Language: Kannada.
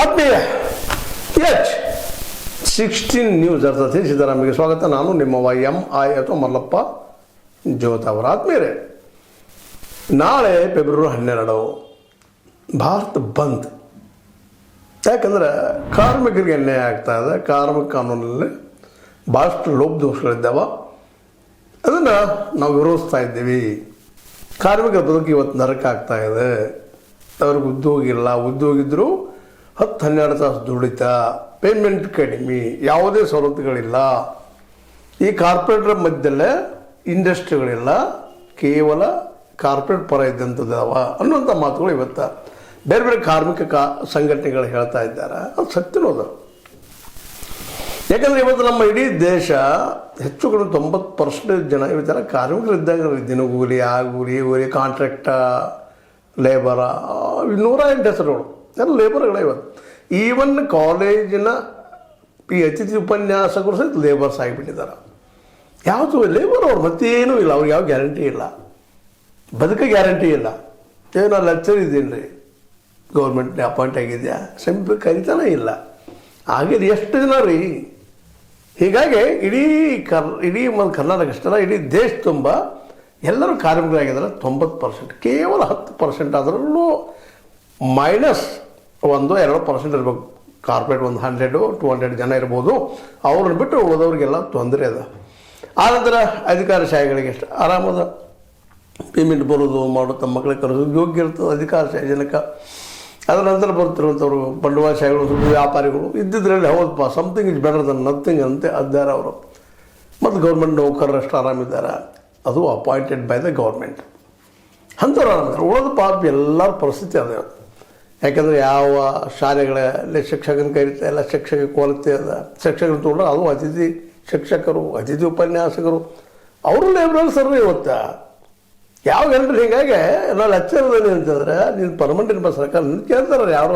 ಆತ್ಮೀಯ ಎಚ್ 16 ನ್ಯೂಸ್ ಅರ್ಥಾತ್ ಸಿದ್ದರಾಮಯ್ಯಗೆ ಸ್ವಾಗತ. ನಾನು ನಿಮ್ಮ YMI ಅಥವಾ ಮಲ್ಲಪ್ಪ ಜೋತ್ ಅವರ ಆತ್ಮೀಯರೇ. ನಾಳೆ ಫೆಬ್ರವರಿ 12 ಭಾರತ ಬಂದ್. ಯಾಕಂದರೆ ಕಾರ್ಮಿಕರಿಗೆ ಅನ್ಯಾಯ ಆಗ್ತಾ ಇದೆ. ಕಾರ್ಮಿಕ ಕಾನೂನಲ್ಲಿ ಭಾಳಷ್ಟು ಲೋಪದೋಷಗಳಿದ್ದಾವೆ. ಅದನ್ನು ನಾವು ವಿರೋಧಿಸ್ತಾ ಇದ್ದೀವಿ. ಕಾರ್ಮಿಕರ ಬದುಕು ಇವತ್ತು ನರಕ ಆಗ್ತಾ ಇದೆ. ಅವ್ರಿಗೆ ಉದ್ಯೋಗ ಇಲ್ಲ, ಉದ್ಯೋಗ ಇದ್ದರೂ 10-12 ತಾಸು ದುಡಿತ, ಪೇಮೆಂಟ್ ಕಡಿಮೆ, ಯಾವುದೇ ಸವಲತ್ತುಗಳಿಲ್ಲ. ಈ ಕಾರ್ಪೊರೇಟರ್ ಮಧ್ಯದಲ್ಲೇ ಇಂಡಸ್ಟ್ರಿಗಳಿಲ್ಲ, ಕೇವಲ ಕಾರ್ಪೊರೇಟ್ ಪರ ಇದ್ದಂಥದ್ದಾವ ಅನ್ನುವಂಥ ಮಾತುಗಳು ಇವತ್ತು ಬೇರೆ ಬೇರೆ ಕಾರ್ಮಿಕ ಸಂಘಟನೆಗಳು ಹೇಳ್ತಾ ಇದ್ದಾರೆ. ಅದು ಸತ್ಯನೋದು. ಯಾಕಂದರೆ ಇವತ್ತು ನಮ್ಮ ಇಡೀ ದೇಶ ಹೆಚ್ಚು ಕಡಿಮೆ 90% ಜನ ಇವತ್ತೆಲ್ಲ ಕಾರ್ಮಿಕರಿದ್ದಾಗ ದಿನಗೂಲಿ, ಕೂಲಿ, ಕಾಂಟ್ರಾಕ್ಟ ಲೇಬರ, 108 ಹೆಸರುಗಳು ಎಲ್ಲ ಲೇಬರ್ಗಳೇ ಇವತ್ತು. ಈವನ್ ಕಾಲೇಜಿನ ಈ ಅತಿಥಿ ಉಪನ್ಯಾಸಕರು ಸಹಿತ ಲೇಬರ್ಸ್ ಆಗಿಬಿಟ್ಟಿದ್ದಾರೆ. ಯಾವುದು ಲೇಬರ್ ಅವ್ರು ಮತ್ತೇನೂ ಇಲ್ಲ. ಅವ್ರಿಗೆ ಯಾವ ಗ್ಯಾರಂಟಿ ಇಲ್ಲ, ಬದುಕ ಗ್ಯಾರಂಟಿ ಇಲ್ಲ. ನಾನು ಲೆಕ್ಚರ್ ಇದ್ದೀನಿ ರೀ, ಗೌರ್ಮೆಂಟ್ನೇ ಅಪಾಯಿಂಟ್ ಆಗಿದೆಯಾ, ಸಿಂಪಲ್ ಕರಿತಾನೇ ಇಲ್ಲ. ಹಾಗೆ ಎಷ್ಟು ಜನ ರೀ. ಹೀಗಾಗಿ ಇಡೀ ಕರ್ನಾಟಕ ಅಷ್ಟಲ್ಲ, ಇಡೀ ದೇಶ ತುಂಬ ಎಲ್ಲರೂ ಕಾರ್ಮಿಕರಾಗಿದ್ದಾರೆ. 90%, ಕೇವಲ 10% ಅದರಲ್ಲೂ -1-2% ಇರ್ಬೇಕು. ಕಾರ್ಪೊರೇಟ್ 100-200 ಜನ ಇರ್ಬೋದು. ಅವ್ರನ್ನ ಬಿಟ್ಟು ಉಳಿದವ್ರಿಗೆಲ್ಲ ತೊಂದರೆ ಅದ. ಆನಂತರ ಅಧಿಕಾರಶಾಹಿಗಳಿಗೆ ಎಷ್ಟು ಆರಾಮದ ಪೇಮೆಂಟ್ ಬರೋದು, ಮಾಡೋ ತಮ್ಮ ಮಕ್ಕಳಿಗೆ ಕರೆಸೋದು ಯೋಗ್ಯ ಇರ್ತದೆ ಅಧಿಕಾರಶಾಹಿ ಜನಕ್ಕೆ. ಅದರ ನಂತರ ಬರ್ತಿರುವಂಥವ್ರು ಬಂಡವಾಳಶಾಹಿಗಳು, ವ್ಯಾಪಾರಿಗಳು ಇದ್ದಿದ್ರಲ್ಲಿ ಹೌದಪ್ಪ, something is better than nothing ಅಂತೆ ಅದ್ದಾರೆ ಅವರು. ಮತ್ತು ಗೌರ್ಮೆಂಟ್ ನೌಕರರಷ್ಟು ಆರಾಮಿದ್ದಾರೆ. ಅದು ಅಪಾಯಿಂಟೆಡ್ ಬೈ ದ ಗೌರ್ಮೆಂಟ್. ಅಂಥವ್ರು ಆರಾಮಿದ್ದಾರೆ. ಉಳಿದ ಪಾಪ ಎಲ್ಲರ ಪರಿಸ್ಥಿತಿ ಅದೇ. ಯಾಕಂದರೆ ಯಾವ ಶಾಲೆಗಳಲ್ಲಿ ಶಿಕ್ಷಕನ ಕರೀತಾ ಇಲ್ಲ, ಶಿಕ್ಷಕ ಕೊರತೆ ಅದ. ಶಿಕ್ಷಕರು ತೊಗೊಂಡ್ರೆ ಅದು ಅತಿಥಿ ಶಿಕ್ಷಕರು, ಅತಿಥಿ ಉಪನ್ಯಾಸಕರು, ಅವರು ಲೇಬರಲ್ ಸರ್ವೆ ಇವತ್ತು ಯಾವ ಗಂಟೆ. ಹೀಗಾಗಿ ನಾವು ಲೆಕ್ಚರ್ ಅಂತಂದರೆ ನೀನು ಪರ್ಮನೆಂಟ್ ಸರ್ಕಾರ ನಿಂತು ಕೇಳ್ತಾರೆ ಯಾರು